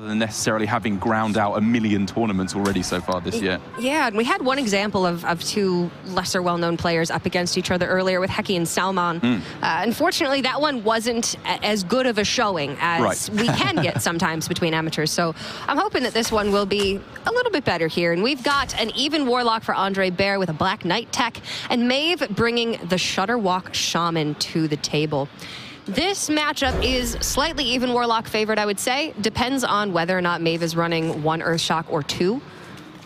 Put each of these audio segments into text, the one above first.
rather than necessarily having ground out a million tournaments already so far this year. Yeah, and we had one example of two lesser well-known players up against each other earlier with Heki and Salman. Unfortunately, that one wasn't as good of a showing as we can get sometimes between amateurs. So I'm hoping that this one will be a little bit better here. And we've got an even Warlock for AndreBert with a Black Knight tech, and Maeve bringing the Shutterwalk Shaman to the table. This matchup is slightly even Warlock favored, I would say. Depends on whether or not Maeve is running 1 Earthshock or 2.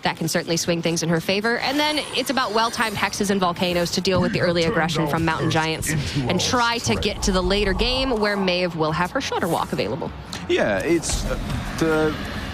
That can certainly swing things in her favor. And then it's about well-timed hexes and volcanoes to deal with the early aggression from Mountain Giants and try to get to the later game where Maeve will have her Shutterwalk available. Yeah, it's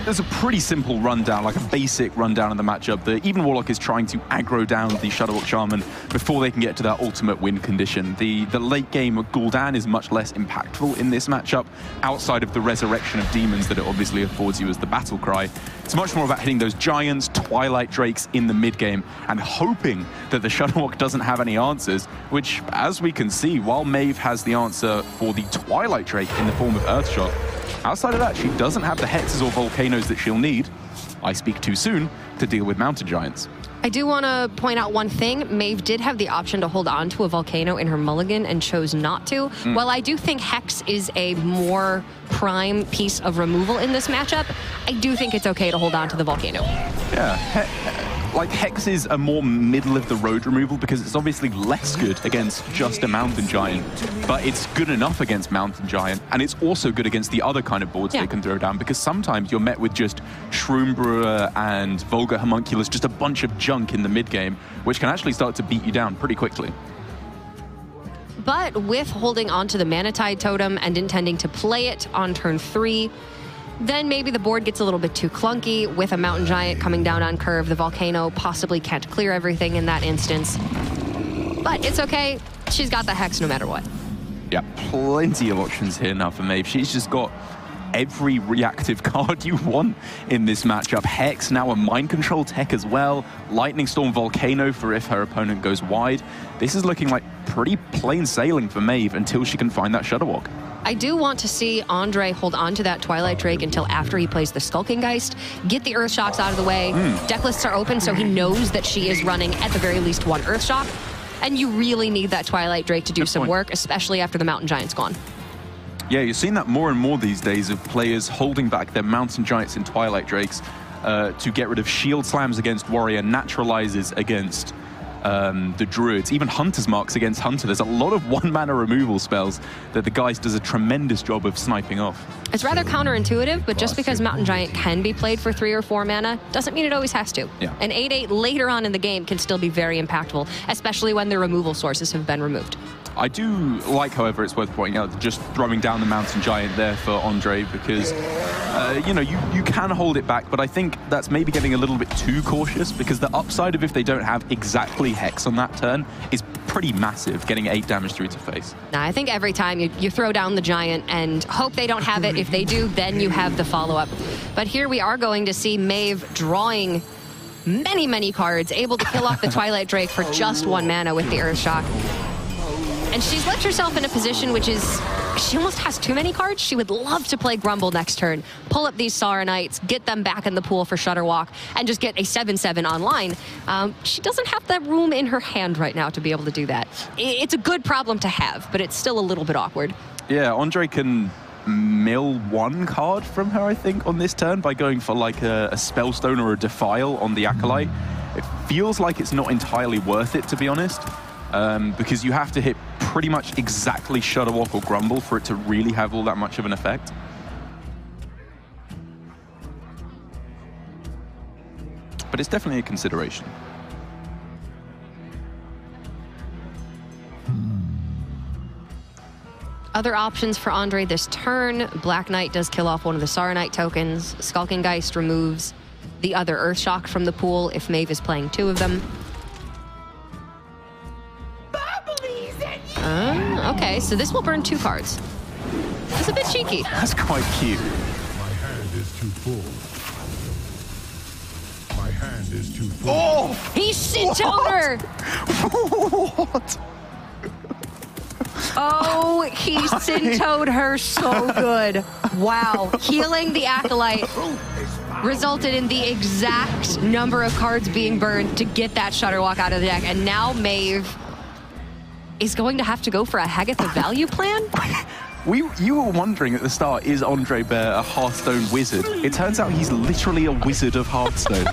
there's a pretty simple rundown, like a basic rundown of the matchup. The Even Warlock is trying to aggro down the Shutterwalk Shaman before they can get to that ultimate win condition. The late game of Gul'dan is much less impactful in this matchup, outside of the resurrection of demons that it obviously affords you as the battle cry. It's much more about hitting those giants, Twilight Drakes in the mid game, and hoping that the Shutterwalk doesn't have any answers, which, as we can see, while Maeve has the answer for the Twilight Drake in the form of Earthshock, outside of that, she doesn't have the hexes or volcanoes that she'll need, I speak too soon, to deal with Mountain Giants. I do want to point out one thing. Maeve did have the option to hold on to a volcano in her mulligan and chose not to. While I do think Hex is a more prime piece of removal in this matchup, I do think it's okay to hold on to the volcano. Yeah, like Hex is a more middle-of-the-road removal because it's obviously less good against just a Mountain Giant, but it's good enough against Mountain Giant, and it's also good against the other kind of boards they can throw down, because sometimes you're met with just Shroom and Vulgar Homunculus, just a bunch of junk in the mid-game, which can actually start to beat you down pretty quickly. But with holding on to the Manatide Totem and intending to play it on turn 3, then maybe the board gets a little bit too clunky. With a Mountain Giant coming down on curve, the Volcano possibly can't clear everything in that instance. But it's okay. She's got the Hex no matter what. Yeah, plenty of options here now for Maeve. She's just got every reactive card you want in this matchup. Hex, now a Mind Control tech as well. Lightning Storm Volcano for if her opponent goes wide. This is looking like pretty plain sailing for Maeve until she can find that Shutterwalk. I do want to see Andre hold on to that Twilight Drake until after he plays the Skulking Geist, get the Earthshocks out of the way. Deck lists are open, so he knows that she is running at the very least 1 Earthshock. And you really need that Twilight Drake to do some work, especially after the Mountain Giant's gone. Yeah, you're seeing that more and more these days of players holding back their Mountain Giants and Twilight Drakes to get rid of Shield Slams against Warrior, Naturalizes against the Druids, even Hunter's Marks against Hunter. There's a lot of 1-mana removal spells that the Geist does a tremendous job of sniping off. It's rather counterintuitive, but just because Mountain Giant can be played for 3 or 4 mana doesn't mean it always has to. Yeah. An 8/8 later on in the game can still be very impactful, especially when the removal sources have been removed. I do like, however, it's worth pointing out, just throwing down the Mountain Giant there for Andre, because, you know, you can hold it back, but I think that's maybe getting a little bit too cautious, because the upside of if they don't have exactly Hex on that turn is pretty massive, getting 8 damage through to face. Now, I think every time you throw down the Giant and hope they don't have it. If they do, then you have the follow-up. But here we are going to see Maeve drawing many, many cards, able to kill off the Twilight Drake for just 1 mana with the Earthshock. And she's left herself in a position which is, she almost has too many cards. She would love to play Grumble next turn, pull up these Saranites, get them back in the pool for Shutterwalk, and just get a 7/7 online. She doesn't have that room in her hand right now to be able to do that. It's a good problem to have, but it's still a little bit awkward. Yeah, Andre can mill 1 card from her, I think, on this turn by going for like a Spellstone or a Defile on the Acolyte. It feels like it's not entirely worth it, to be honest. Because you have to hit pretty much exactly Shutterwalk or Grumble for it to really have all that much of an effect. But it's definitely a consideration. Other options for Andre this turn. Black Knight does kill off one of the Saronite tokens. Skulking Geist removes the other Earthshock from the pool if Maeve is playing 2 of them. Okay, so this will burn 2 cards. That's a bit cheeky. That's quite cute. My hand is too full. My hand is too full. Oh! He shit over! What? Oh, he Sintoed her so good. Wow. Healing the Acolyte resulted in the exact number of cards being burned to get that Shutterwalk out of the deck. And now Maeve is going to have to go for a Hagatha value plan? You were wondering at the start, is AndreBert a Hearthstone wizard? It turns out he's literally a wizard of Hearthstone.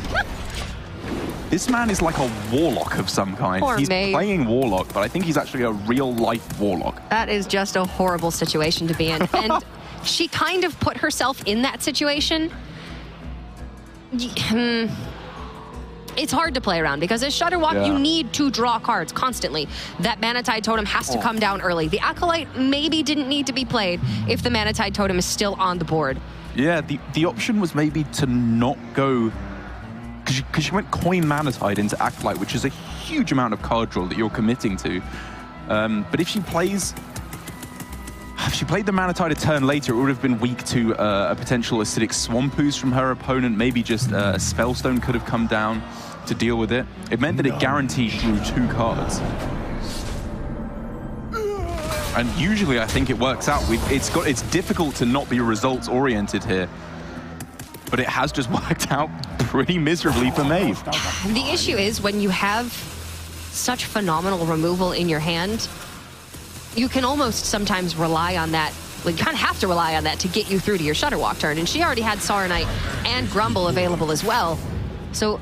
This man is like a warlock of some kind. Poor He's Maeve. playing warlock, but I think he's actually a real-life warlock. That is just a horrible situation to be in. And she kind of put herself in that situation. It's hard to play around because as Shutterwalk, you need to draw cards constantly. That Manatide Totem has to come down early. The Acolyte maybe didn't need to be played if the Manatide Totem is still on the board. Yeah, the option was maybe to not go... Because she went coin Manatide into Acolyte, which is a huge amount of card draw that you're committing to. But if she plays... If she played the Manatide a turn later, it would have been weak to a potential Acidic Swamp Ooze from her opponent. Maybe just a Spellstone could have come down to deal with it. It meant that it guaranteed drew 2 cards. And usually I think it works out. It's difficult to not be results-oriented here. But it has just worked out pretty miserably for Maeve. The issue is when you have such phenomenal removal in your hand, you can almost sometimes rely on that. Well, you kind of have to rely on that to get you through to your Shutterwalk turn. And she already had Saronite and Grumble available as well. So,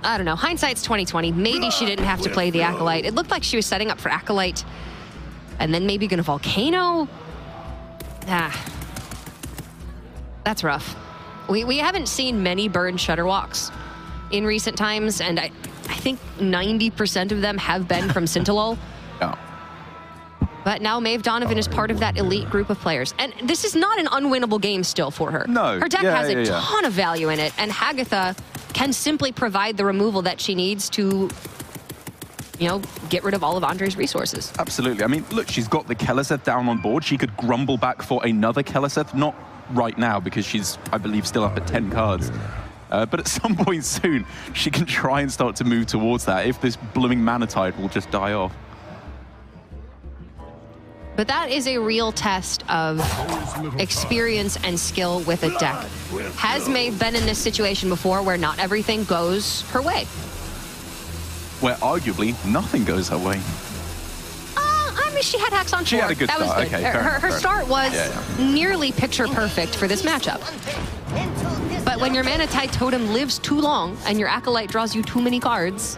I don't know. Hindsight's 2020. Maybe she didn't have to play the Acolyte. It looked like she was setting up for Acolyte and then maybe going to Volcano. That's rough. We haven't seen many burn Shutterwalks in recent times, and I think 90% of them have been from Scintillol. Yeah. But now Maevedonovan is part of that elite group of players. And this is not an unwinnable game still for her. No. Her deck has a ton of value in it, and Hagatha can simply provide the removal that she needs to, you know, get rid of all of Andre's resources. Absolutely. I mean, look, she's got the Keleseth down on board. She could grumble back for another Keleseth, not right now because she's, I believe, still up at 10 cards. But at some point soon, she can try and start to move towards that if this blooming Manatide will just die off. But that is a real test of experience and skill with a deck. Has Maeve been in this situation before where not everything goes her way? Where arguably nothing goes her way. I mean, she had hacks on 4. She had a good that start. Was good. Okay, her start was nearly picture perfect for this matchup. But when your Manatide Totem lives too long and your Acolyte draws you too many cards,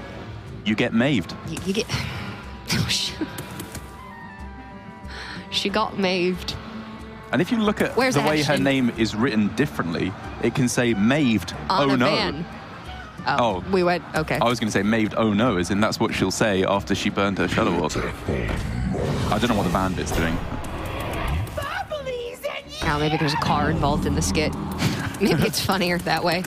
you get Maeved. You get... She got Maeved. And if you look at the way her name is written differently, it can say Maeved, oh no. Oh, we went, okay. I was going to say Maeved, oh no, as in that's what she'll say after she burned her Shutterwalk. I don't know what the band bit's doing. Now maybe there's a car involved in the skit. Maybe it's funnier that way.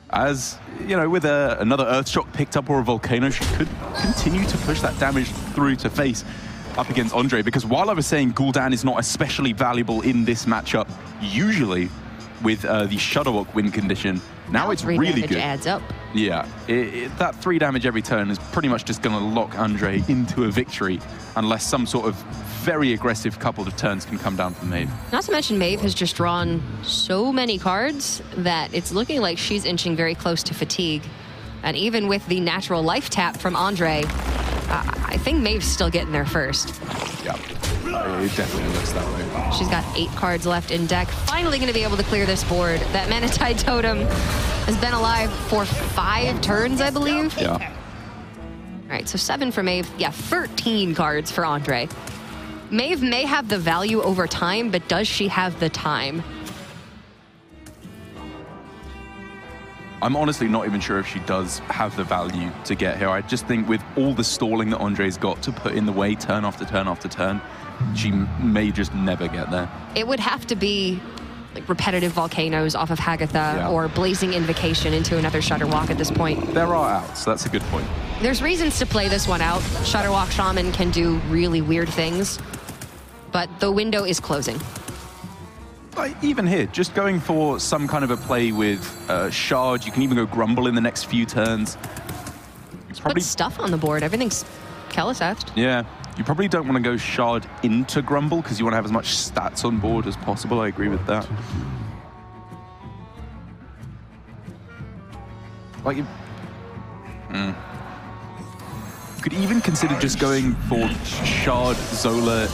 As, you know, with another Earthshock picked up or a Volcano, she could continue to push that damage through to face up against Andre, because while I was saying Gul'dan is not especially valuable in this matchup, usually with the Shutterwalk win condition, now it's really good. Adds up. Yeah, that 3 damage every turn is pretty much just going to lock Andre into a victory unless some sort of very aggressive couple of turns can come down from Maeve. Not to mention Maeve has just drawn so many cards that it's looking like she's inching very close to fatigue. And even with the natural life tap from Andre, I think Maeve's still getting there first. Yeah, it definitely looks that way. She's got 8 cards left in deck. Finally going to be able to clear this board. That Manatide Totem has been alive for 5 turns, I believe. Yeah. All right, so 7 for Maeve. Yeah, 13 cards for Andre. Maeve may have the value over time, but does she have the time? I'm honestly not even sure if she does have the value to get here. I just think with all the stalling that Andre's got to put in the way turn after turn after turn, she may just never get there. It would have to be like repetitive Volcanoes off of Hagatha or Blazing Invocation into another Shutterwalk at this point. There are outs, that's a good point. There's reasons to play this one out. Shutterwalk Shaman can do really weird things, but the window is closing. Even here, just going for some kind of a play with Shard, you can even go Grumble in the next few turns. It's probably put stuff on the board. Everything's Keliseth. Yeah. You probably don't want to go Shard into Grumble because you want to have as much stats on board as possible. I agree with that. Like, you could even consider just going for Shard, Zola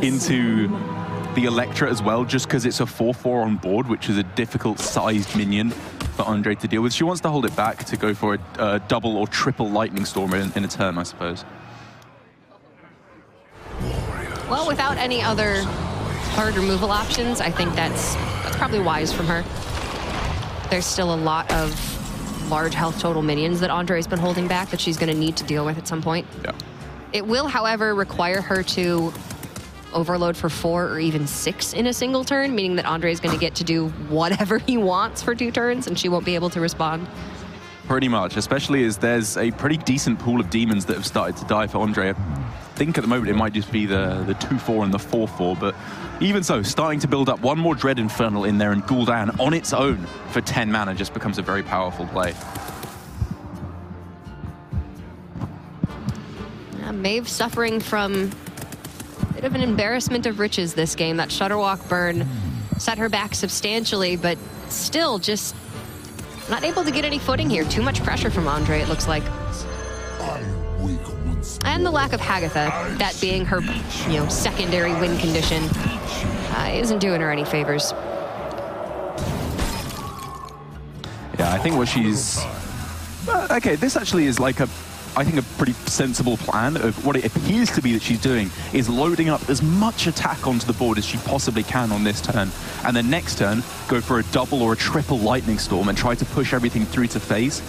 into the Electra as well, just because it's a 4/4 on board, which is a difficult sized minion for Andre to deal with. She wants to hold it back to go for a double or triple Lightning Storm in a turn, I suppose. Well, without any other hard removal options, I think that's probably wise from her. There's still a lot of large health total minions that Andre's been holding back that she's going to need to deal with at some point. Yeah. It will, however, require her to overload for 4 or even 6 in a single turn, meaning that Andre is going to get to do whatever he wants for 2 turns, and she won't be able to respond. Pretty much, especially as there's a pretty decent pool of demons that have started to die for Andre. I think at the moment it might just be the 2/4 and the 4/4, but even so, starting to build up one more Dread Infernal in there, and Gul'dan on its own for 10 mana just becomes a very powerful play. Maeve suffering from a bit of an embarrassment of riches this game. That Shudderwalk burn set her back substantially, but still just not able to get any footing here. Too much pressure from Andre, it looks like. And the lack of Hagatha, that being her, secondary win condition, isn't doing her any favors. Yeah, I think what she's... okay, this actually is like I think a pretty sensible plan of what it appears to be that she's doing is loading up as much attack onto the board as she possibly can on this turn, and then next turn go for a double or a triple Lightning Storm and try to push everything through to phase.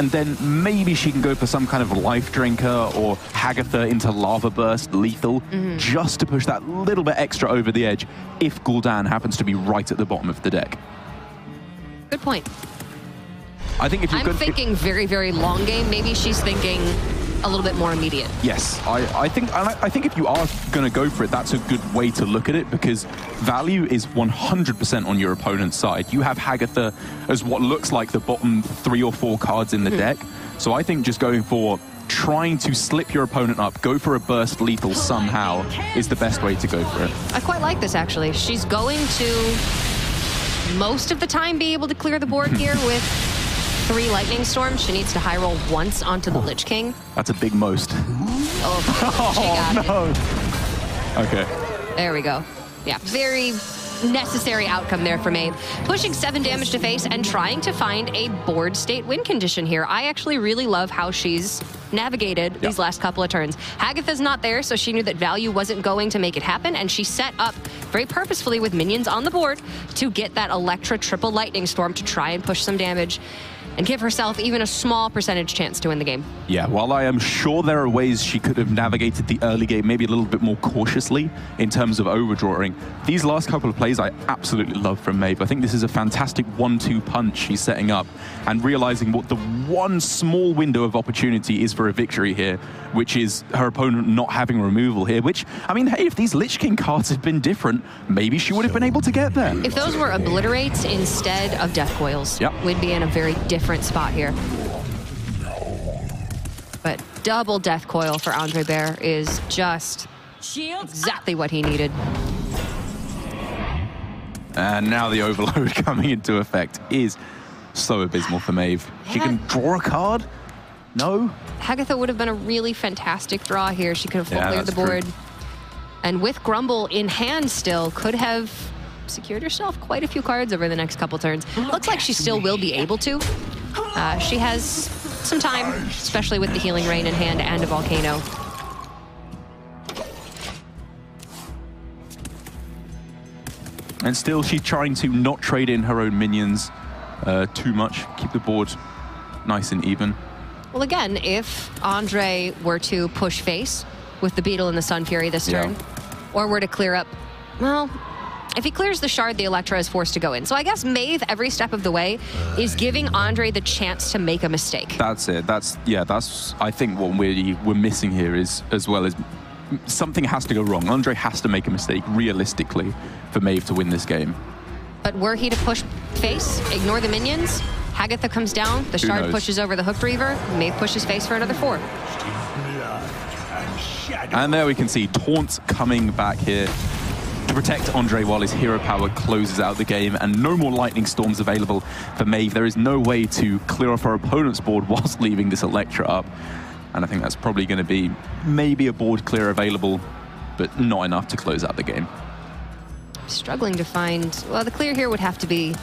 And then maybe she can go for some kind of Life Drinker or Hagatha into Lava Burst lethal, just to push that little bit extra over the edge if Gul'dan happens to be right at the bottom of the deck. Good point. I think if you're I'm thinking very, very long game. Maybe she's thinking a little bit more immediate. Yes, I think if you are going to go for it, that's a good way to look at it, because value is 100% on your opponent's side. You have Hagatha as what looks like the bottom 3 or 4 cards in the deck. So I think just going for trying to slip your opponent up, go for a burst lethal somehow, is the best way to go for it. I quite like this, actually. She's going to most of the time be able to clear the board here with 3 Lightning Storms. She needs to high roll once onto the Lich King. That's a big most. Oh, she got it. Okay. There we go. Yeah, very necessary outcome there for Maeve. Pushing 7 damage to face and trying to find a board state win condition here. I actually really love how she's navigated these last couple of turns. Hagatha's not there, so she knew that value wasn't going to make it happen, and she set up very purposefully with minions on the board to get that Electra triple Lightning Storm to try and push some damage and give herself even a small percentage chance to win the game. Yeah, while I am sure there are ways she could have navigated the early game maybe a little bit more cautiously in terms of overdrawing, these last couple of plays I absolutely love from Maeve. I think this is a fantastic 1-2 punch she's setting up, and realizing what the one small window of opportunity is for a victory here, which is her opponent not having removal here, which, I mean, hey, if these Lich King cards had been different, maybe she would have been able to get there. If those were Obliterates instead of Death Coils, we'd be in a very different spot here. But double Death Coil for AndreBert is just exactly what he needed. And now the overload coming into effect is so abysmal for Maeve. She can draw a card? No? Hagatha would have been a really fantastic draw here. She could have full cleared the board. True. And with Grumble in hand still, could have secured herself quite a few cards over the next couple turns. Looks like she still will be able to. She has some time, especially with the Healing Rain in hand and a Volcano. And still, she's trying to not trade in her own minions too much. Keep the board nice and even. Well, again, if Andre were to push face with the Beetle and the Sun Fury this turn, or were to clear up, well, if he clears the Shard, the Electra is forced to go in. So I guess Maeve, every step of the way, is giving Andre the chance to make a mistake. That's it. That's I think what we're missing here is, as well as, something has to go wrong. Andre has to make a mistake, realistically, for Maeve to win this game. But were he to push face, ignore the minions, Hagatha comes down, the Shard pushes over the Hooked Reaver, Maeve pushes face for another 4. And there we can see Taunt coming back here to protect Andre while his hero power closes out the game, and no more Lightning Storms available for Maeve. There is no way to clear off her opponent's board whilst leaving this Electra up. And I think that's probably going to be maybe a board clear available, but not enough to close out the game. Struggling to find... Well, the clear here would have to be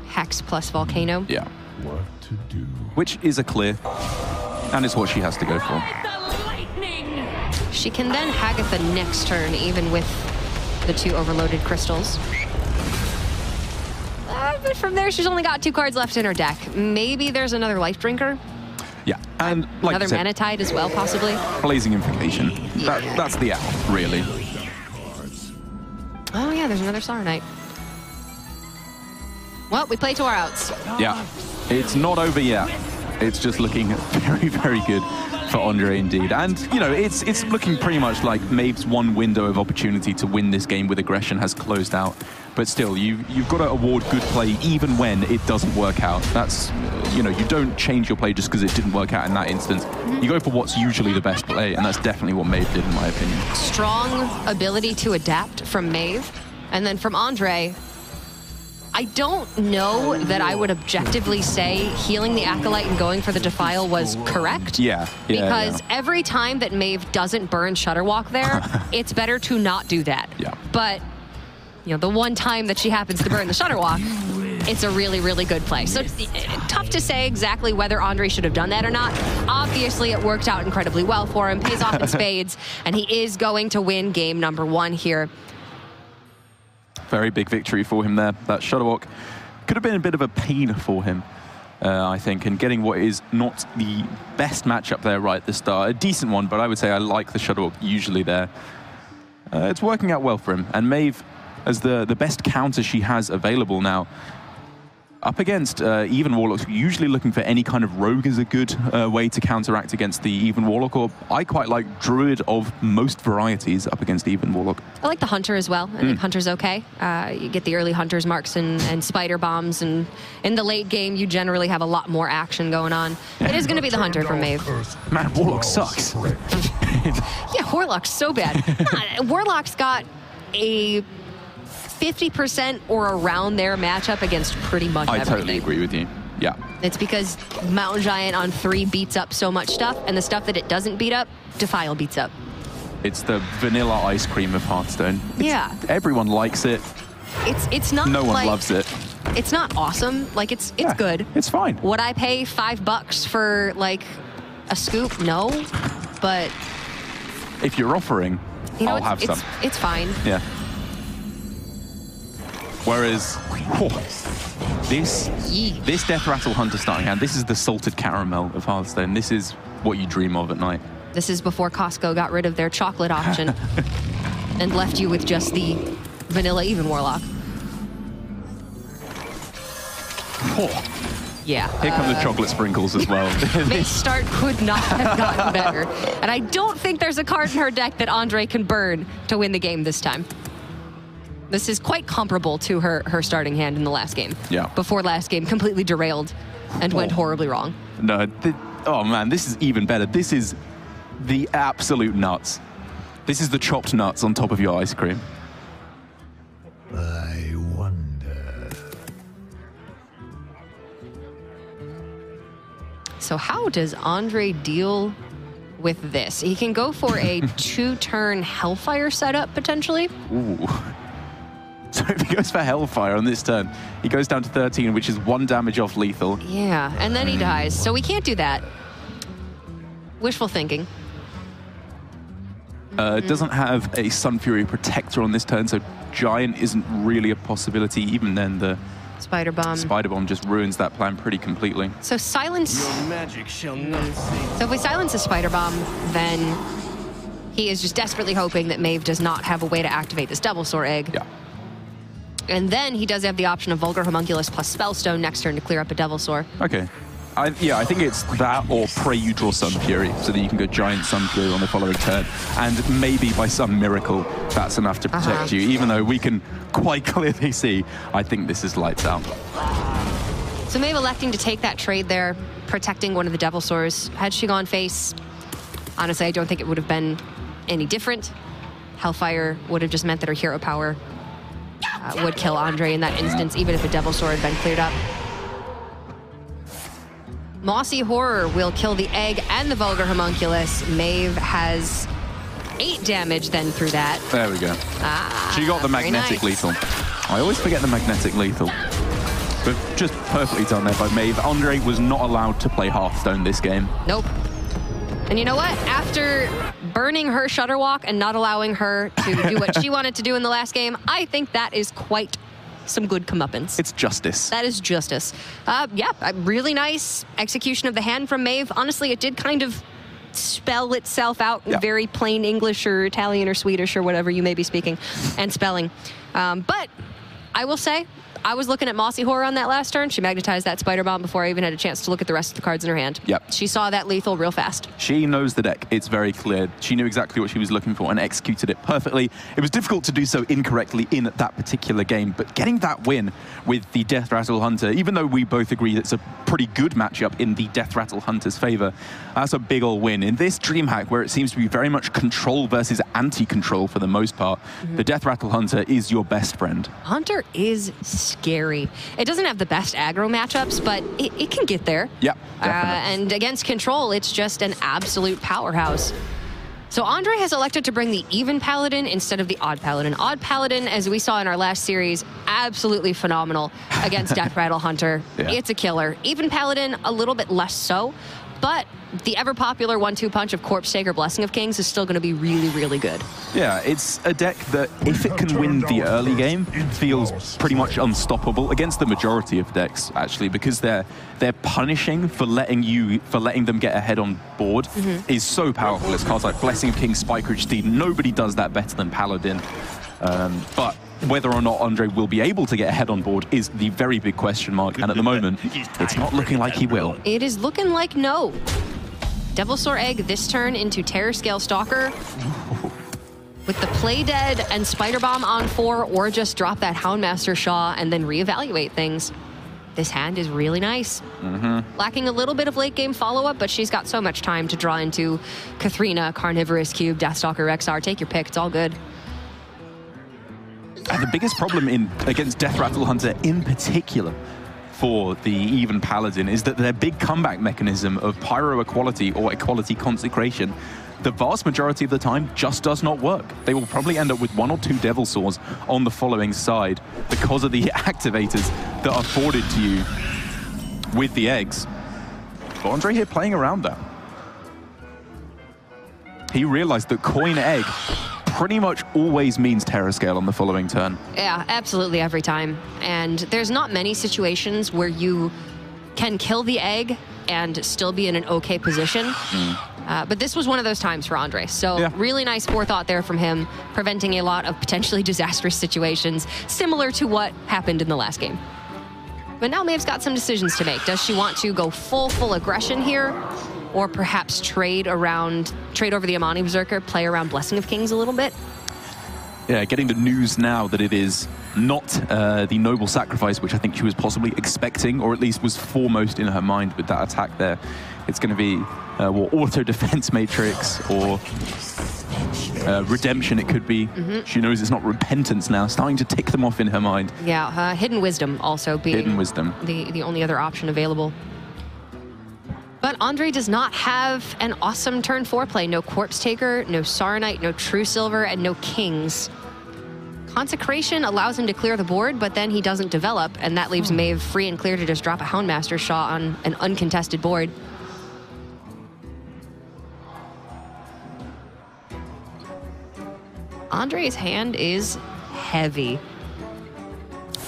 Hex plus Volcano. Yeah. What to do? Which is a clear, and it's what she has to go for. She can then Hagatha next turn, even with the 2 overloaded crystals. But from there, she's only got 2 cards left in her deck. Maybe there's another Life Drinker. Yeah, and like another Mana Tide as well, possibly. Blazing Invocation. Yeah. That's the out, really. Oh yeah, there's another Star Knight. Well, we play to our outs. Yeah, it's not over yet. It's just looking very, very good for Andre indeed. And, you know, it's looking pretty much like Maeve's one window of opportunity to win this game with aggression has closed out. But still, you've got to award good play even when it doesn't work out. That's, you know, you don't change your play just because it didn't work out in that instance. You go for what's usually the best play, and that's definitely what Maeve did, in my opinion. Strong ability to adapt from Maeve. And then from Andre, I don't know that I would objectively say healing the Acolyte and going for the Defile was correct. Yeah. Because every time that Maeve doesn't burn Shudderwalk there, it's better to not do that. Yeah. But, you know, the one time that she happens to burn the Shudderwalk, it's a really, really good play. So tough to say exactly whether Andre should have done that or not. Obviously, it worked out incredibly well for him, pays off in spades, and he is going to win game number 1 here. Very big victory for him there. That Shudderwalk could have been a bit of a pain for him, I think, and getting what is not the best matchup there right at the start. A decent one, but I would say I like the Shudderwalk usually there. It's working out well for him. And Maeve, as the best counter she has available now, up against Even Warlocks, usually looking for any kind of rogue is a good way to counteract against the Even Warlock, or I quite like Druid of most varieties up against Even Warlock. I like the Hunter as well. I think Hunter's okay. You get the early Hunter's marks and Spider Bombs, and in the late game, you generally have a lot more action going on. Yeah. It is going to be the Hunter from Maeve. Man, Warlock sucks. Yeah, Warlock's so bad. Warlock's got a 50% or around their matchup against pretty much everything. I totally agree with you. Yeah. It's because Mountain Giant on 3 beats up so much stuff, and the stuff that it doesn't beat up, Defile beats up. It's the vanilla ice cream of Hearthstone. Yeah. Everyone likes it. It's not no one like, loves it. It's not awesome. Like, it's good. It's fine. Would I pay $5 for, like, a scoop? No. But if you're offering, you know, I'll have some. It's fine. Yeah. Whereas, this Death Rattle Hunter starting hand, this is the salted caramel of Hearthstone. This is what you dream of at night. This is before Costco got rid of their chocolate option and left you with just the vanilla Even Warlock. Yeah. Here come the chocolate sprinkles as well. Maeve's start could not have gotten better. And I don't think there's a card in her deck that Andre can burn to win the game this time. This is quite comparable to her starting hand in the last game. Yeah. Before last game, completely derailed and went horribly wrong. No, oh man, this is even better. This is the absolute nuts. This is the chopped nuts on top of your ice cream. I wonder. So how does Andre deal with this? He can go for a 2-turn Hellfire setup, potentially. Ooh. So if he goes for Hellfire on this turn, he goes down to 13, which is 1 damage off lethal. Yeah, and then he dies. So we can't do that. Wishful thinking. Doesn't have a Sun Fury Protector on this turn, so Giant isn't really a possibility. Even then, the Spider Bomb just ruins that plan pretty completely. So silence. Your magic shall not save. So if we silence the Spider Bomb, then he is just desperately hoping that Maeve does not have a way to activate this Devilsaur Egg. Yeah. And then he does have the option of Vulgar Homunculus plus Spellstone next turn to clear up a Devilsaur. Okay. I think it's that or pray you draw Sun Fury, so that you can go Giant Sun Fury on the following turn. And maybe by some miracle, that's enough to protect you, even though we can quite clearly see, I think this is lights out. So Maeve electing to take that trade there, protecting one of the Devil Swords. Had she gone face, honestly, I don't think it would have been any different. Hellfire would have just meant that her hero power would kill Andre in that instance, even if a Devil Sword had been cleared up. Mossy Horror will kill the Egg and the Vulgar Homunculus. Maeve has 8 damage then through that. There we go. She got the magnetic lethal. I always forget the magnetic lethal. But just perfectly done there by Maeve. Andre was not allowed to play Hearthstone this game. Nope. And you know what? After burning her Shudderwalk and not allowing her to do what she wanted to do in the last game, I think that is quite some good comeuppance. It's justice. That is justice. Yeah, a really nice execution of the hand from Maeve. Honestly, it did kind of spell itself out in very plain English or Italian or Swedish or whatever you may be speaking and spelling. But I will say, I was looking at Mossy Horror on that last turn. She magnetized that Spider Bomb before I even had a chance to look at the rest of the cards in her hand. Yep. She saw that lethal real fast. She knows the deck. It's very clear. She knew exactly what she was looking for and executed it perfectly. It was difficult to do so incorrectly in that particular game, but getting that win with the Death Rattle Hunter, even though we both agree it's a pretty good matchup in the Death Rattle Hunter's favor, that's a big ol' win. In this Dreamhack, where it seems to be very much control versus anti-control for the most part, the Death Rattle Hunter is your best friend. Hunter is scary. It doesn't have the best aggro matchups, but it can get there. Yep, and against control, it's just an absolute powerhouse. So Andre has elected to bring the Even Paladin instead of the Odd Paladin. Odd Paladin, as we saw in our last series, absolutely phenomenal against Death Rattle Hunter. It's a killer. Even Paladin, a little bit less so, but the ever-popular 1-2 punch of Corpse Taker Blessing of Kings is still going to be really, really good. Yeah, it's a deck that, if it can win the early game, feels pretty much unstoppable against the majority of decks, actually, because they're punishing for letting them get ahead on board is so powerful. It's cards like Blessing of Kings, Spike Ridge Steed. Nobody does that better than Paladin. But whether or not Andre will be able to get ahead on board is the very big question mark, and at the moment, it's not looking like he will. It is looking like no. Devilsaur Egg this turn into Terror-Scale Stalker with the Play Dead and Spider Bomb on 4, or just drop that Houndmaster Shaw and then reevaluate things. This hand is really nice. Lacking a little bit of late game follow-up, but she's got so much time to draw into Kathrina, Carnivorous Cube, Deathstalker Rexar. Take your pick, it's all good. And the biggest problem against Death Rattle Hunter in particular for the Even Paladin is that their big comeback mechanism of Pyro Equality or Equality Consecration, the vast majority of the time, just does not work. They will probably end up with 1 or 2 Devil Swords on the following side because of the activators that are afforded to you with the eggs. But Andre here playing around that. He realized that Coin Egg pretty much always means Terror Scale on the following turn. Yeah, absolutely every time. And there's not many situations where you can kill the egg and still be in an okay position. But this was one of those times for Andre. So really nice forethought there from him, preventing a lot of potentially disastrous situations, similar to what happened in the last game. But now Maeve's got some decisions to make. Does she want to go full aggression here? Or perhaps trade over the Amani Berserker, play around Blessing of Kings a little bit? Yeah, getting the news now that it is not the Noble Sacrifice, which I think she was possibly expecting, or at least was foremost in her mind with that attack there. It's going to be Auto Defense Matrix or Redemption, it could be. She knows it's not Repentance now, starting to tick them off in her mind. Yeah, Hidden Wisdom also being the only other option available. But Andre does not have an awesome turn 4 play. No Corpse Taker, no Saronite, no True Silver, and no Kings. Consecration allows him to clear the board, but then he doesn't develop, and that leaves Maeve free and clear to just drop a Houndmaster Shaw on an uncontested board. Andre's hand is heavy.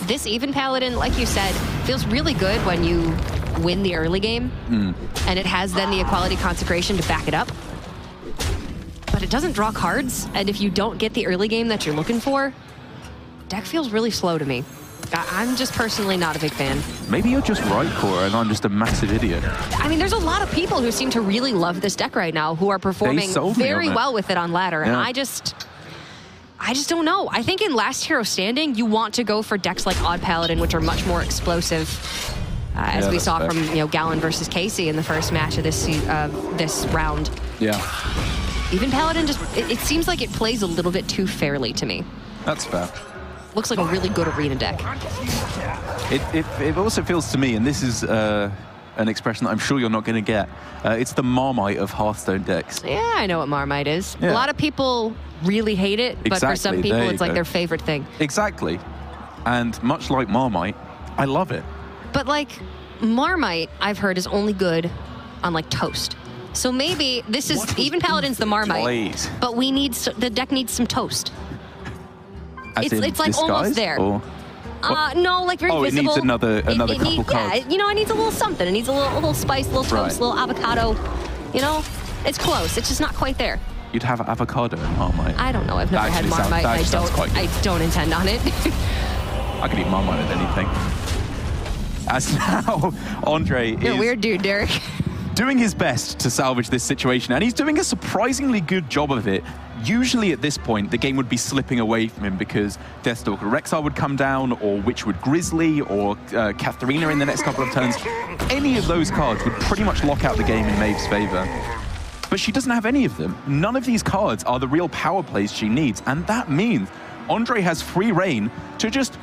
This Even Paladin, like you said, feels really good when you win the early game, and it has then the Equality Consecration to back it up. But it doesn't draw cards, and if you don't get the early game that you're looking for, deck feels really slow to me. I'm just personally not a big fan. Maybe you're just right, Cora, and I'm just a massive idiot. I mean, there's a lot of people who seem to really love this deck right now who are performing very well with it on ladder, and I just don't know. I think in Last Hero Standing, you want to go for decks like Odd Paladin, which are much more explosive. as we saw from Gallon versus Casey in the first match of this round. Yeah. Even Paladin just, it seems like it plays a little bit too fairly to me. That's fair. Looks like a really good arena deck. It also feels to me, and this is an expression that I'm sure you're not going to get, it's the Marmite of Hearthstone decks. Yeah, I know what Marmite is. Yeah. A lot of people really hate it, but for some people it's like their favorite thing. Exactly. And much like Marmite, I love it. But like, Marmite, I've heard, is only good on like toast. So maybe this is, even Paladin's the Marmite, Please. but the deck needs some toast. As It's like almost there. Or? No, like very visible. It needs another couple cards. Yeah, it needs a little something. It needs a little spice, a little toast, a little avocado. It's close. It's just not quite there. You'd have avocado in Marmite. I don't know. I've never had Marmite. I don't intend on it. I could eat Marmite with anything. As now, Andre You're a weird dude, Derek. Doing his best to salvage this situation, and he's doing a surprisingly good job of it. Usually at this point, the game would be slipping away from him because Deathstalker Rexar would come down, or Witchwood Grizzly, or Katharina in the next couple of turns. Any of those cards would pretty much lock out the game in Maeve's favor. But she doesn't have any of them. None of these cards are the real power plays she needs, and that means Andre has free reign to just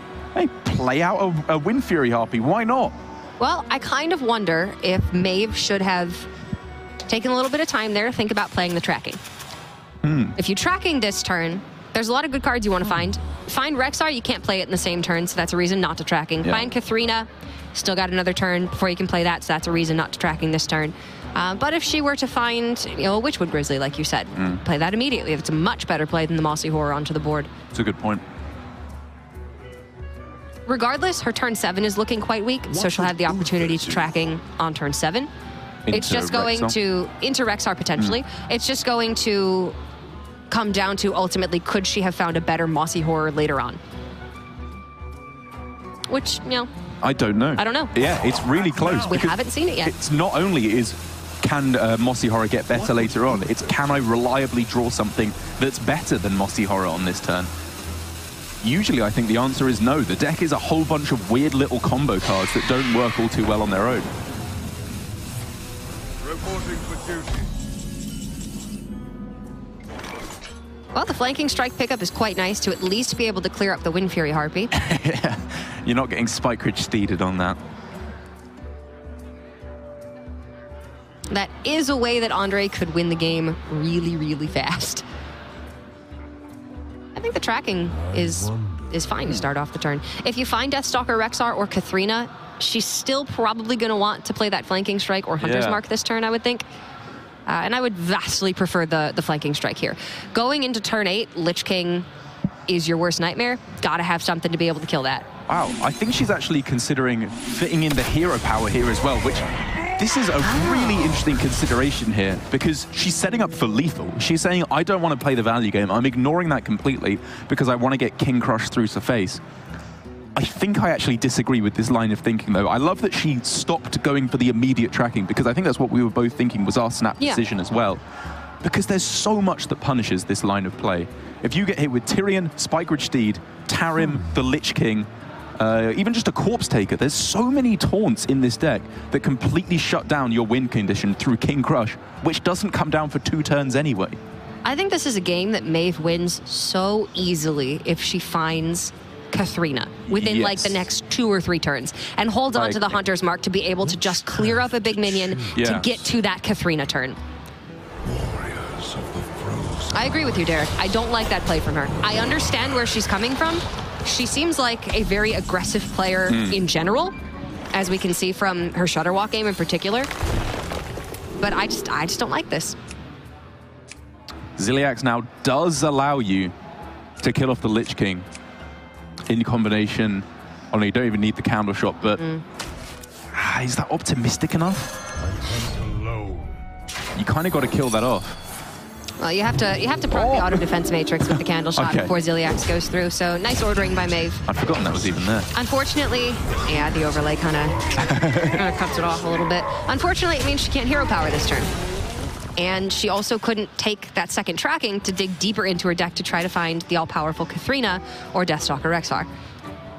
play out a Wind Fury Harpy. Why not? Well, I kind of wonder if Maeve should have taken a little bit of time there to think about playing the tracking. If you're tracking this turn, there's a lot of good cards you want to find. Find Rexar, you can't play it in the same turn, so that's a reason not to tracking. Find Katharina, still got another turn before you can play that, so that's a reason not to tracking this turn. But if she were to find, a Witchwood Grizzly, like you said, play that immediately. It's a much better play than the Mossy Horror onto the board. It's a good point. Regardless, her turn 7 is looking quite weak, so she'll have the opportunity to tracking on turn 7. It's just going to, into Rexar potentially, it's just going to come down to ultimately, could she have found a better Mossy Horror later on? Which, I don't know. I don't know. Yeah, it's really close. We haven't seen it yet. It's not only can Mossy Horror get better later on, it's can I reliably draw something that's better than Mossy Horror on this turn? Usually, I think the answer is no. The deck is a whole bunch of weird little combo cards that don't work all too well on their own. Reporting for duty. Well, the flanking strike pickup is quite nice to at least be able to clear up the Wind Fury Harpy. Yeah, you're not getting Spike Ridge steeded on that. That is a way that Andre could win the game really, really fast. I think the tracking is fine to start off the turn. If you find Deathstalker Rexar or Katharina, she's still probably going to want to play that flanking strike or Hunter's Mark this turn, I would think. And I would vastly prefer the flanking strike here. Going into turn 8, Lich King is your worst nightmare. Gotta have something to be able to kill that. Wow, I think she's actually considering fitting in the hero power here as well, which this is a really interesting consideration here because she's setting up for lethal. She's saying, I don't want to play the value game. I'm ignoring that completely because I want to get King Crush through to face. I think I actually disagree with this line of thinking, though. I love that she stopped going for the immediate tracking because I think that's what we were both thinking was our snap decision as well. Because there's so much that punishes this line of play. If you get hit with Tyrion, Spike Ridge Steed, Tarim, the Lich King, even just a Corpse Taker, there's so many taunts in this deck that completely shut down your win condition through King Crush, which doesn't come down for 2 turns anyway. I think this is a game that Maeve wins so easily if she finds Katharina within like the next 2 or 3 turns and holds on to the Hunter's Mark to be able to just clear up a big minion to get to that Katharina turn. I agree with you, Derek. I don't like that play from her. I understand where she's coming from. She seems like a very aggressive player in general, as we can see from her Shutterwalk game in particular. But I just don't like this. Ziliax now does allow you to kill off the Lich King in combination. Oh no, you don't even need the candle shot, but is that optimistic enough? You kind of got to kill that off. Well, you have to proc the auto defense matrix with the candle shot before Ziliax goes through. So nice ordering by Maeve. I'd forgotten that was even there. Unfortunately, yeah, the overlay kind of cuts it off a little bit. Unfortunately, it means she can't hero power this turn. And she also couldn't take that second tracking to dig deeper into her deck to try to find the all-powerful Katharina or Deathstalker Rexar.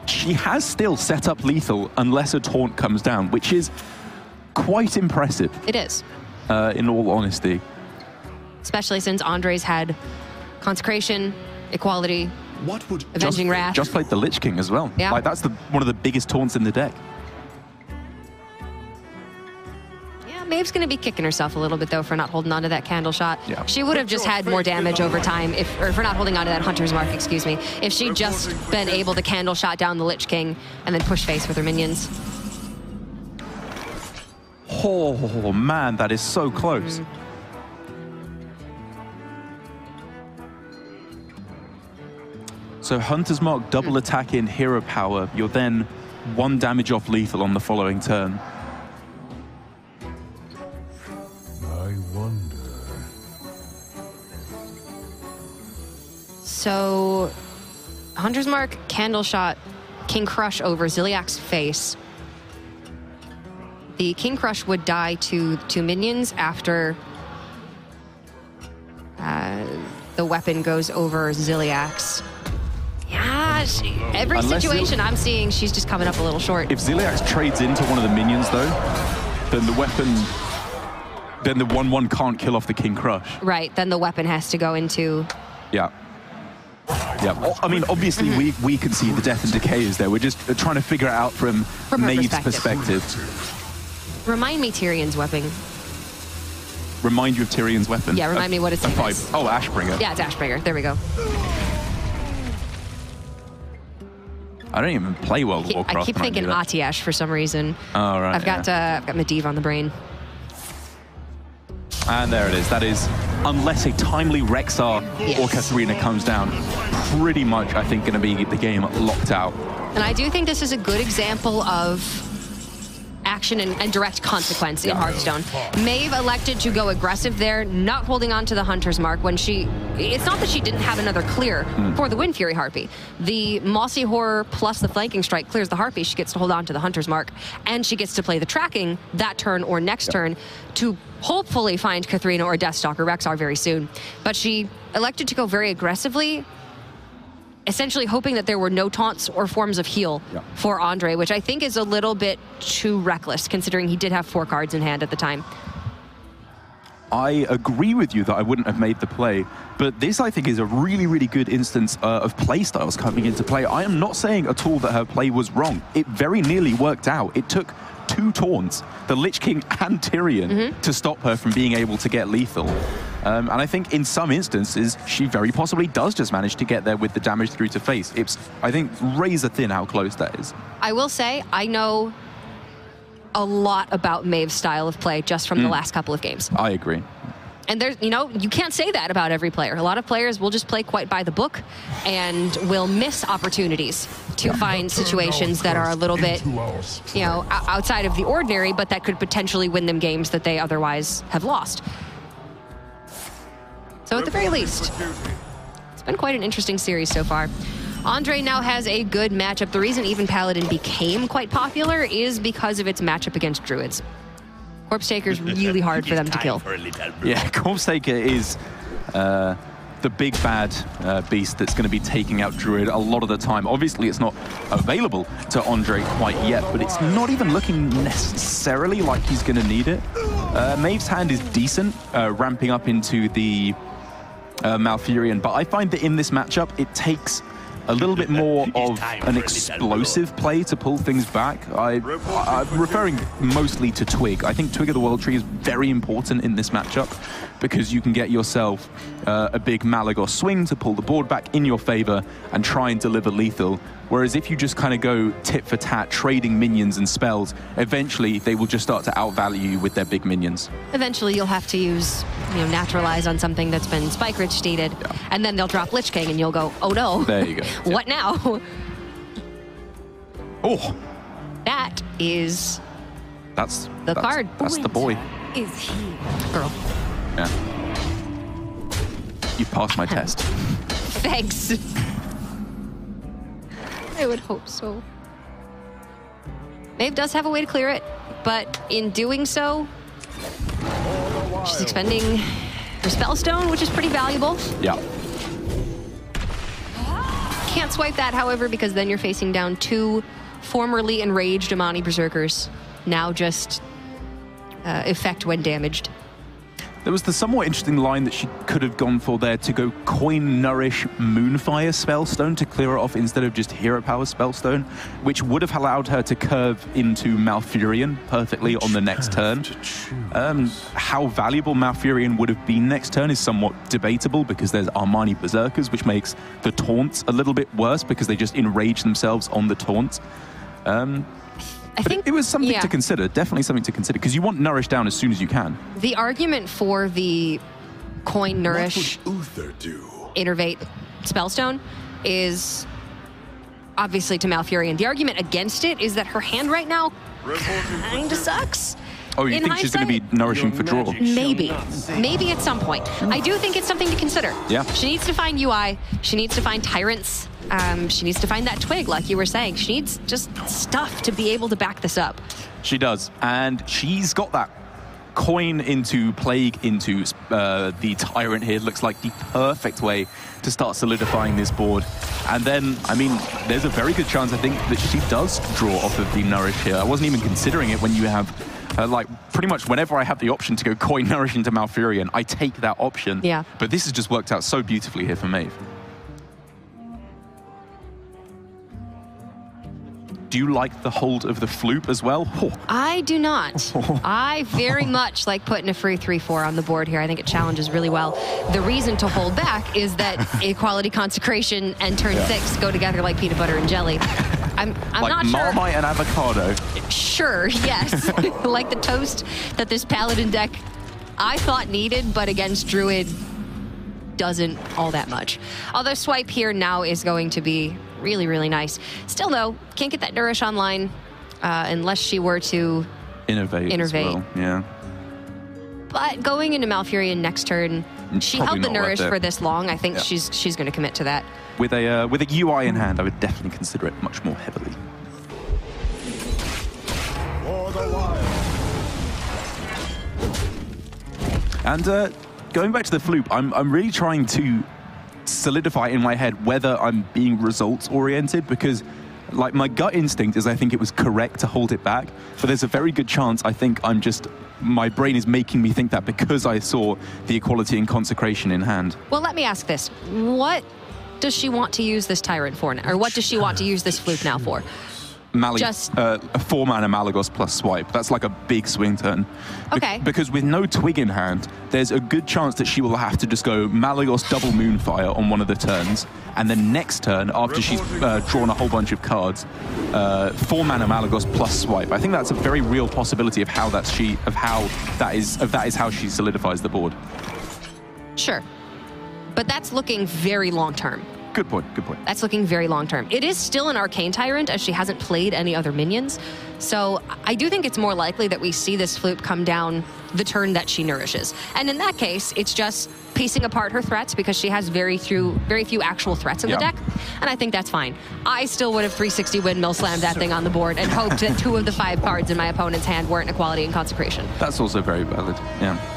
she has still set up lethal unless a taunt comes down, which is quite impressive. It is. In all honesty. Especially since Andre's had Consecration, Equality, Avenging Wrath. Just played the Lich King as well. Yeah. Like, that's one of the biggest taunts in the deck. Maeve's going to be kicking herself a little bit, though, for not holding on to that candle shot. Yeah. She would have just had more damage over time, or for not holding on to that Hunter's Mark, excuse me, if she'd just been able to candle shot down the Lich King and then push face with her minions. Oh, man, that is so close. So Hunter's Mark, double attack in hero power. You're then 1 damage off lethal on the following turn. I wonder. So Hunter's Mark, Candle Shot, King Crush over Ziliak's face. The King Crush would die to 2 minions after the weapon goes over Ziliak's. Yeah, every situation I'm seeing, she's just coming up a little short. If Ziliax trades into one of the minions, though, then the weapon, then the 1/1 can't kill off the King Crush. Right, then the weapon has to go into... Yeah. Yeah, I mean, obviously, we can see the death and decay is there. We're just trying to figure it out from Maeve's perspective. Remind me Tyrion's weapon. Remind you of Tyrion's weapon? Yeah, remind me what its name is. Oh, Ashbringer. Yeah, it's Ashbringer. There we go. I don't even play World of Warcraft. I keep thinking Atiash for some reason. Oh, right. I've got Medivh on the brain. And there it is. That is, unless a timely Rexar or Katharina comes down, pretty much, I think, going to be the game locked out. And I do think this is a good example of action and direct consequence in Hearthstone. Maeve elected to go aggressive there, not holding on to the Hunter's Mark when it's not that she didn't have another clear for the Wind Fury Harpy. The Mossy Horror plus the Flanking Strike clears the Harpy. She gets to hold on to the Hunter's Mark, and she gets to play the tracking that turn or next turn to hopefully find Katharina or Deathstalker Rexar very soon. But she elected to go very aggressively, essentially hoping that there were no taunts or forms of heal for Andre, which I think is a little bit too reckless, considering he did have 4 cards in hand at the time. I agree with you that I wouldn't have made the play, but this, I think, is a really, really good instance of play styles coming into play. I am not saying at all that her play was wrong. It very nearly worked out. It took 2 taunts, the Lich King and Tyrion, to stop her from being able to get lethal. And I think in some instances, she very possibly does just manage to get there with the damage through to face. It's, I think, razor thin how close that is. I will say, I know a lot about Maeve's style of play just from the last couple of games. I agree. And there's, you can't say that about every player. A lot of players will just play quite by the book and will miss opportunities to find situations that are a little bit, outside of the ordinary, but that could potentially win them games that they otherwise have lost. So at the very least, it's been quite an interesting series so far. Andre now has a good matchup. The reason even Paladin became quite popular is because of its matchup against Druids. Corpse Taker's really hard for them to kill. Yeah, Corpse Taker is the big bad beast that's going to be taking out Druid a lot of the time. Obviously, it's not available to Andre quite yet, but it's not even looking necessarily like he's going to need it. Maeve's hand is decent, ramping up into the Malfurion, but I find that in this matchup, it takes a little bit more of an explosive play to pull things back. I'm referring mostly to Twig. I think Twig of the World Tree is very important in this matchup because you can get yourself a big Malagos swing to pull the board back in your favor and try and deliver lethal. Whereas if you just kind of go tit for tat, trading minions and spells, eventually they will just start to outvalue you with their big minions. Eventually you'll have to use, Naturalize on something that's been Spike Rich stated, and then they'll drop Lich King and you'll go, oh no. There you go. What now? Oh. That is... That's the card. That's the boy. Is he? Girl. Yeah. You passed my test. Thanks. I would hope so. Maeve does have a way to clear it, but in doing so, she's expending her Spellstone, which is pretty valuable. Yeah. Can't swipe that, however, because then you're facing down 2 formerly enraged Amani Berserkers. Now just effect when damaged. There was the somewhat interesting line that she could have gone for there to go Coin Nourish Moonfire Spellstone to clear it off instead of just Hero Power Spellstone, which would have allowed her to curve into Malfurion perfectly on the next turn. How valuable Malfurion would have been next turn is somewhat debatable because there's Armani Berserkers, which makes the taunts a little bit worse because they just enrage themselves on the taunt. I think it was something to consider, definitely something to consider, because you want Nourish down as soon as you can. The argument for the Coin Nourish Innervate Spellstone is obviously to Malfurion. The argument against it is that her hand right now kind of sucks. Oh, you think she's going to be nourishing for draw? Maybe. Maybe at some point. I do think it's something to consider. Yeah. She needs to find UI. She needs to find Tyrants. She needs to find that twig, like you were saying. She needs just stuff to be able to back this up. She does. And she's got that coin into Plague into the Tyrant here. Looks like the perfect way to start solidifying this board. And then, I mean, there's a very good chance, I think, that she does draw off of the Nourish here. I wasn't even considering it when you have... like, pretty much whenever I have the option to go Coin Nourish into Malfurion, I take that option. Yeah. But this has just worked out so beautifully here for Maeve. Do you like the hold of the Floop as well? Oh. I do not. I very much like putting a free 3-4 on the board here. I think it challenges really well. The reason to hold back is that Equality Consecration and turn 6 go together like peanut butter and jelly. I'm like not sure. Marmite and avocado. Sure, yes. Like the toast that this Paladin deck I thought needed, but against Druid doesn't all that much. Although swipe here now is going to be really, really nice. Still though, can't get that Nourish online unless she were to Innervate. As well. Yeah. But going into Malfurion next turn, she held the Nourish for this long. I think she's going to commit to that. With a UI in hand, I would definitely consider it much more heavily. And going back to the Floop, I'm really trying to solidify in my head whether I'm being results oriented, because like my gut instinct is I think it was correct to hold it back, but there's a very good chance I think my brain is making me think that because I saw the Equality and Consecration in hand. Well, let me ask this. What does she want to use this Tyrant for now? Or what does she want to use this Floop now for? Just a 4-mana Malagos plus swipe. That's like a big swing turn. Okay. Because with no twig in hand, there's a good chance that she will have to just go Malagos double Moonfire on one of the turns, and then next turn, after she's drawn a whole bunch of cards, 4-mana Malagos plus swipe. I think that's a very real possibility of how that is how she solidifies the board. Sure, but that's looking very long term. Good point, good point. That's looking very long term. It is still an Arcane Tyrant, as she hasn't played any other minions. So I do think it's more likely that we see this Floop come down the turn that she nourishes. And in that case, it's just piecing apart her threats because she has very few actual threats in the deck. And I think that's fine. I still would have 360 windmill slammed that thing on the board and hoped that 2 of the 5 cards in my opponent's hand weren't Equality and Consecration. That's also very valid, yeah.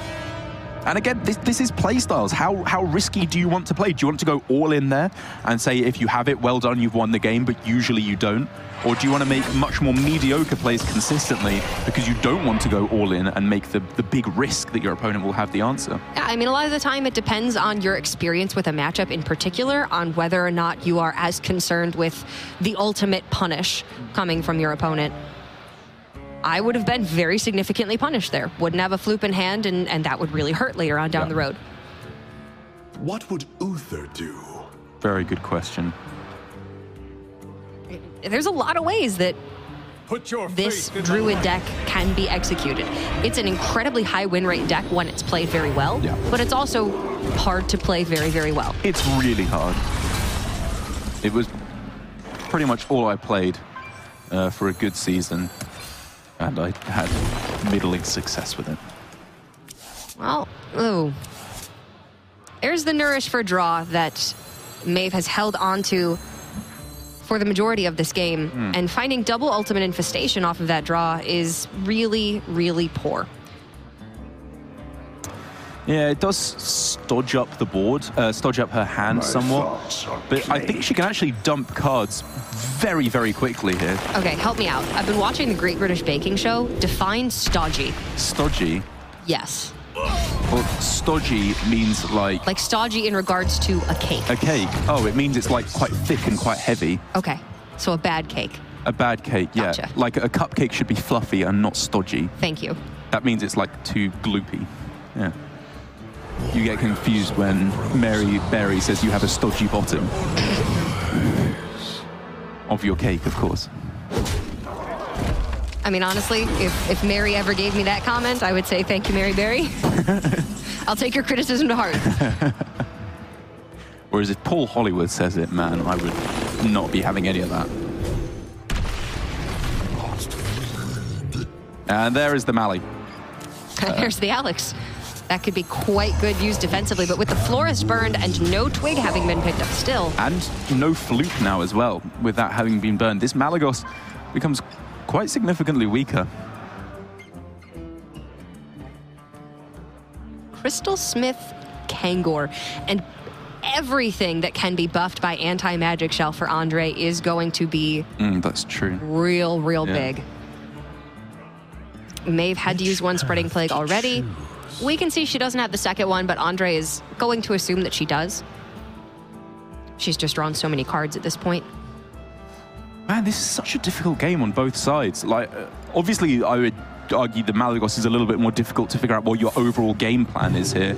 And again, this is playstyles. How risky do you want to play? Do you want to go all in there and say, if you have it, well done, you've won the game, but usually you don't? Or do you want to make much more mediocre plays consistently because you don't want to go all in and make the big risk that your opponent will have the answer? Yeah, I mean, a lot of the time it depends on your experience with a matchup in particular, on whether or not you are as concerned with the ultimate punish coming from your opponent. I would have been very significantly punished there. Wouldn't have a Floop in hand, and that would really hurt later on down the road. What would Uther do? Very good question. There's a lot of ways that this Druid deck can be executed. It's an incredibly high win rate deck when it's played very well, but it's also hard to play very, very well. It's really hard. It was pretty much all I played for a good season. And I had middling success with it. Well, there's the Nourish for draw that Maeve has held onto for the majority of this game. And finding double Ultimate Infestation off of that draw is really, really poor. Yeah, it does stodge up the board, stodge up her hand somewhat. But I think she can actually dump cards very, very quickly here. Okay, help me out. I've been watching the Great British Baking Show. Define stodgy. Stodgy? Yes. Well, stodgy means like... Like stodgy in regards to a cake. A cake? Oh, it means it's like quite thick and quite heavy. Okay, so a bad cake. A bad cake, yeah. Gotcha. Like a cupcake should be fluffy and not stodgy. Thank you. That means it's like too gloopy. Yeah. You get confused when Mary Berry says you have a stodgy bottom. Of your cake, of course. I mean, honestly, if Mary ever gave me that comment, I would say, thank you, Mary Berry. I'll take your criticism to heart. Whereas if Paul Hollywood says it, man, I would not be having any of that. And there is the Mally. There's the Alex. That could be quite good used defensively, but with the Florist burned and no Twig having been picked up still. And no Fluke now as well, with that having been burned. This Malagos becomes quite significantly weaker. Crystal Smith Kangor, and everything that can be buffed by anti-magic shell for Andre is going to be that's true. Real big. Maeve had to use one Spreading Plague already. We can see she doesn't have the second one, but Andre is going to assume that she does. She's just drawn so many cards at this point. Man, this is such a difficult game on both sides. Like, obviously, I would argue the Malagos is a little bit more difficult to figure out what your overall game plan is here.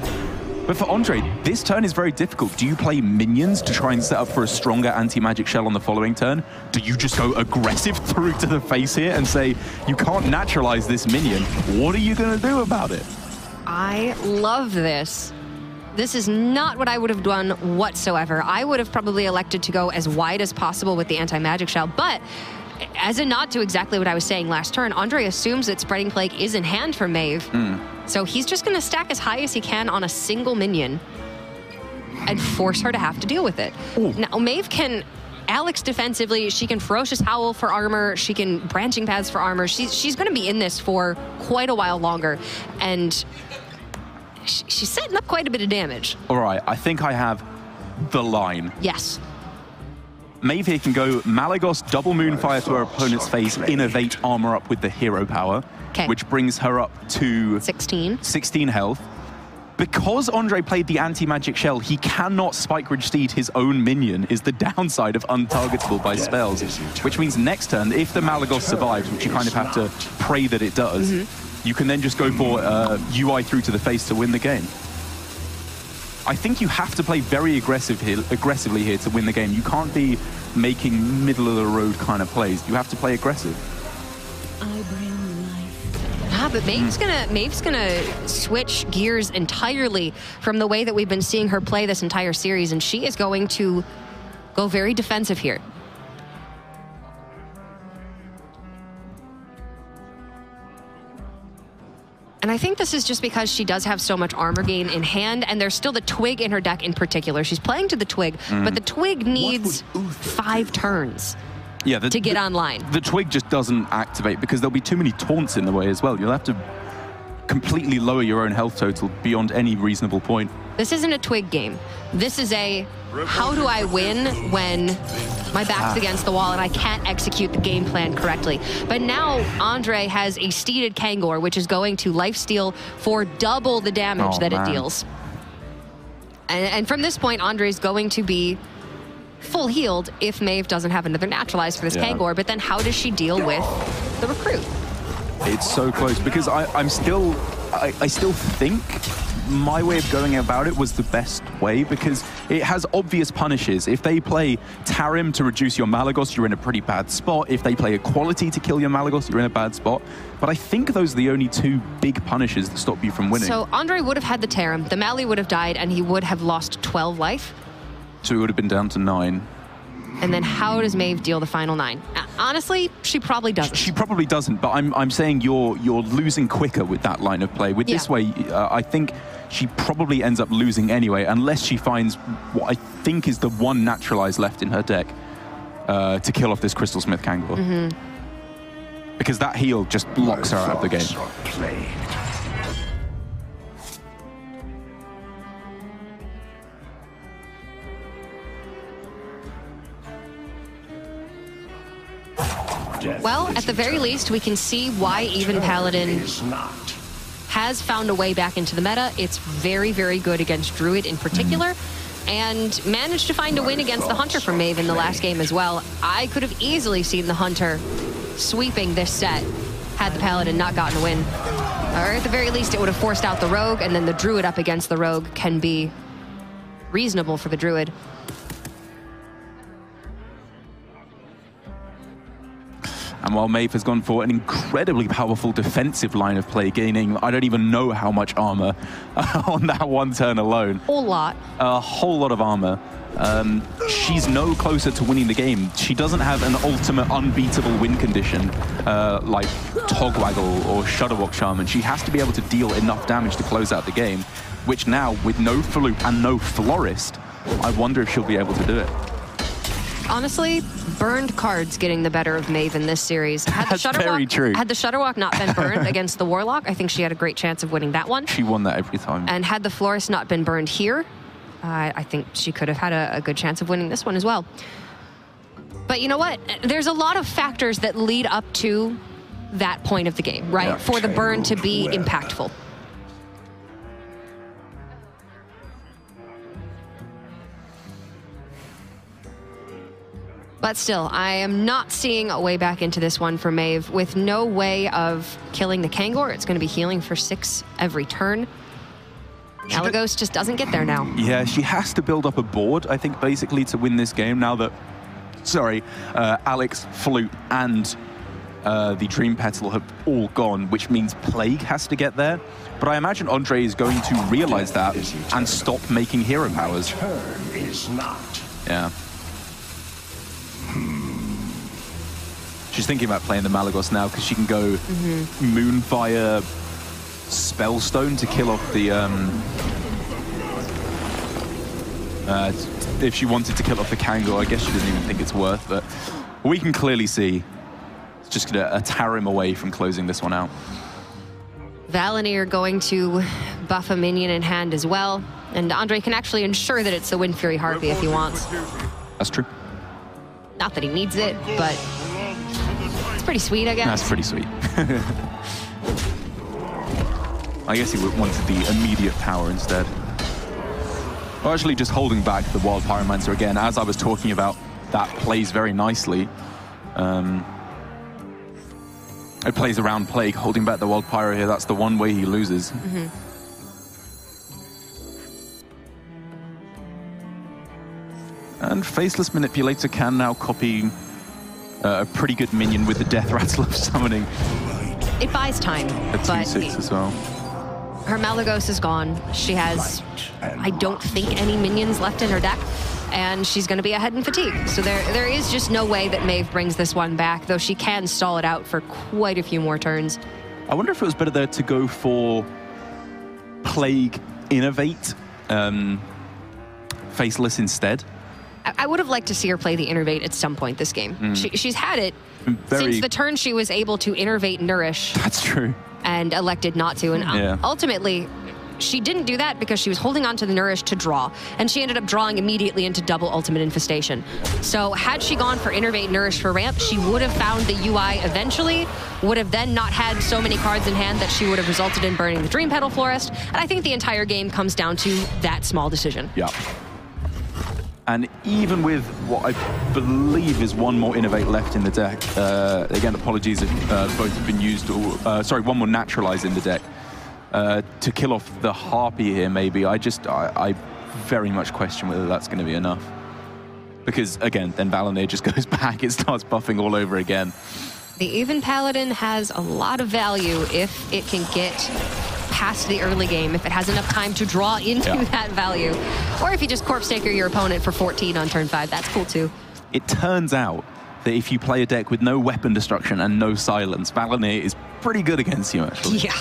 But for Andre, this turn is very difficult. Do you play minions to try and set up for a stronger anti-magic shell on the following turn? Do you just go aggressive through to the face here and say, you can't naturalize this minion? What are you going to do about it? I love this. This is not what I would have done whatsoever. I would have probably elected to go as wide as possible with the anti-magic shell, but as a nod to exactly what I was saying last turn, Andre assumes that Spreading Plague is in hand for Maeve. So he's just going to stack as high as he can on a single minion and force her to have to deal with it. Ooh. Now, Maeve can Alex defensively, she can Ferocious Howl for armor, she can Branching Paths for armor. She's going to be in this for quite a while longer, and she's setting up quite a bit of damage. All right, I think I have the line. Yes. Maeve here can go Malagos, double Moonfire to her opponent's face, innovate, armor up with the hero power, which brings her up to 16 health. Because Andre played the anti-magic shell, he cannot Spike Ridge Steed his own minion, is the downside of untargetable by spells. Which means next turn, if the Malagos survives, which you kind of have to pray that it does, you can then just go for UI through to the face to win the game. I think you have to play very aggressively here to win the game. You can't be making middle-of-the-road kind of plays. You have to play aggressive. I bring life. But Maeve's gonna switch gears entirely from the way that we've been seeing her play this entire series, and she is going to go very defensive here. And I think this is just because she does have so much armor gain in hand, and there's still the Twig in her deck in particular. She's playing to the Twig, but the Twig needs 5 turns to get online. The Twig just doesn't activate because there'll be too many taunts in the way as well. You'll have to completely lower your own health total beyond any reasonable point. This isn't a Twig game. This is a, how do I win when my back's against the wall and I can't execute the game plan correctly? But now Andre has a Steeded Kangor, which is going to lifesteal for double the damage that it deals. And from this point, Andre's going to be full healed if Maeve doesn't have another Naturalize for this Kangor. But then how does she deal with the Recruit? It's so close because I still think my way of going about it was the best way because it has obvious punishes. If they play Tarim to reduce your Malagos, you're in a pretty bad spot. If they play Equality to kill your Malagos, you're in a bad spot. But I think those are the only 2 big punishes that stop you from winning. So Andre would have had the Tarim, the Mally would have died, and he would have lost 12 life. So he would have been down to 9. And then how does Maeve deal the final 9? Honestly, she probably doesn't. She probably doesn't, but I'm saying you're losing quicker with that line of play. With this way, I think she probably ends up losing anyway, unless she finds what I think is the one Naturalize left in her deck to kill off this Crystal Smith Kangor. Because that heal just locks her out of the game. Well, at the very least, we can see why even Paladin has found a way back into the meta. It's very, very good against Druid in particular, and managed to find a win against the Hunter from Maeve in the last game as well. I could have easily seen the Hunter sweeping this set had the Paladin not gotten a win. Or at the very least, it would have forced out the Rogue, and then the Druid up against the Rogue can be reasonable for the Druid. And while Maeve has gone for an incredibly powerful defensive line of play, gaining I don't even know how much armor on that one turn alone. Whole lot. A whole lot of armor. She's no closer to winning the game. She doesn't have an ultimate unbeatable win condition like Togwaggle or Shudderwock Shaman. She has to be able to deal enough damage to close out the game, which now, with no Floop and no Florist, I wonder if she'll be able to do it. Honestly, burned cards getting the better of Maeve in this series. That's very true. Had the Shudderwock not been burned against the Warlock, I think she had a great chance of winning that one. She won that every time. And had the Florist not been burned here, I think she could have had a good chance of winning this one as well. But you know what? There's a lot of factors that lead up to that point of the game, right? Yeah. For the burn to be impactful. But still, I am not seeing a way back into this one for Maeve. With no way of killing the Kangor, it's going to be healing for 6 every turn. Malygos just doesn't get there now. Yeah, she has to build up a board, I think, basically, to win this game now that, Alex, Floop, and the Dream Petal have all gone, which means Plague has to get there. But I imagine Andre is going to realize that and stop making hero powers. Yeah. She's thinking about playing the Malygos now because she can go Moonfire Spellstone to kill off the if she wanted to kill off the Kangor. I guess she doesn't even think it's worth, but we can clearly see it's just gonna tear him away from closing this one out. Valinir going to buff a minion in hand as well, and Andre can actually ensure that it's the Wind Fury Harpy if he wants. That's true. Not that he needs it, but it's pretty sweet, I guess. That's pretty sweet. I guess he wanted the immediate power instead. Well, actually, just holding back the Wild Pyromancer again, as I was talking about, that plays very nicely. It plays around Plague, holding back the Wild Pyro here. That's the one way he loses. And Faceless Manipulator can now copy a pretty good minion with the Death Rattle of summoning. It buys time, A but 2/6 as well. her Malygos is gone. She has, I don't think, any minions left in her deck, and she's going to be ahead in fatigue. So there is just no way that Maeve brings this one back, though she can stall it out for quite a few more turns. I wonder if it was better there to go for Plague Innovate Faceless instead. I would have liked to see her play the Innervate at some point this game. She's had it since the turn she was able to Innervate Nourish. That's true. And elected not to. And ultimately, she didn't do that because she was holding on to the Nourish to draw. And she ended up drawing immediately into double Ultimate Infestation. So had she gone for Innervate Nourish for ramp, she would have found the UI eventually, would have then not had so many cards in hand that she would have resulted in burning the Dream Petal Florist. And I think the entire game comes down to that small decision. Yeah. And even with what I believe is one more Innovate left in the deck, again, apologies if both have been used, or, sorry, one more Naturalize in the deck, to kill off the Harpy here, maybe. I very much question whether that's going to be enough. Because, again, then Valinir just goes back, it starts buffing all over again. The Even Paladin has a lot of value if it can get past the early game, if it has enough time to draw into that value. Or if you just Corpse Taker your opponent for 14 on turn 5, that's cool too. It turns out that if you play a deck with no weapon destruction and no silence, Valinir is pretty good against you, actually. Yeah.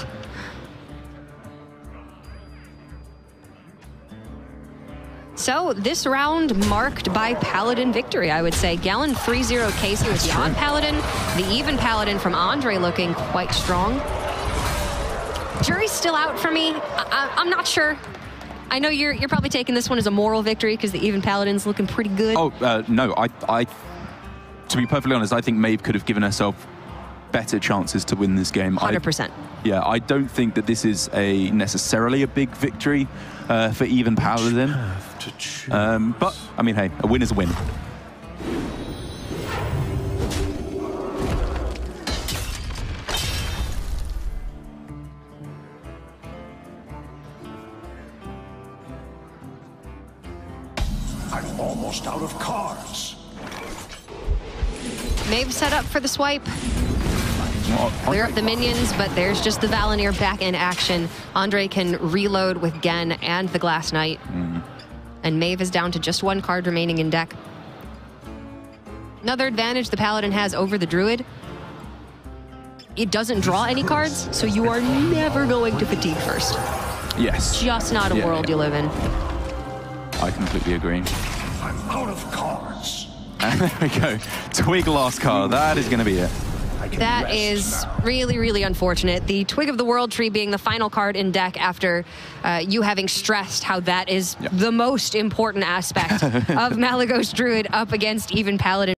So this round marked by Paladin victory, I would say. Gallon 3-0 Casey with the odd Paladin, the even Paladin from Andre looking quite strong. Jury's still out for me. I'm not sure. I know you're probably taking this one as a moral victory because the even Paladin's looking pretty good. Oh, no, I to be perfectly honest, I think Maeve could have given herself better chances to win this game. 100%. Yeah, I don't think that this is necessarily a big victory for even Paladin. But, I mean, hey, a win is a win. I'm almost out of cards. Maeve set up for the swipe. Clear up the minions, but there's just the Valinir back in action. Andre can reload with Gen and the Glass Knight. And Maeve is down to just 1 card remaining in deck. Another advantage the Paladin has over the Druid. It doesn't draw any cards, so you are never going to fatigue first. Yes. Just not a world you live in. I completely agree. I'm out of cards. And there we go. Twig last card. That is going to be it. That is really, really unfortunate. The Twig of the World Tree being the final card in deck after you having stressed how that is the most important aspect of Malygos Druid up against even Paladin.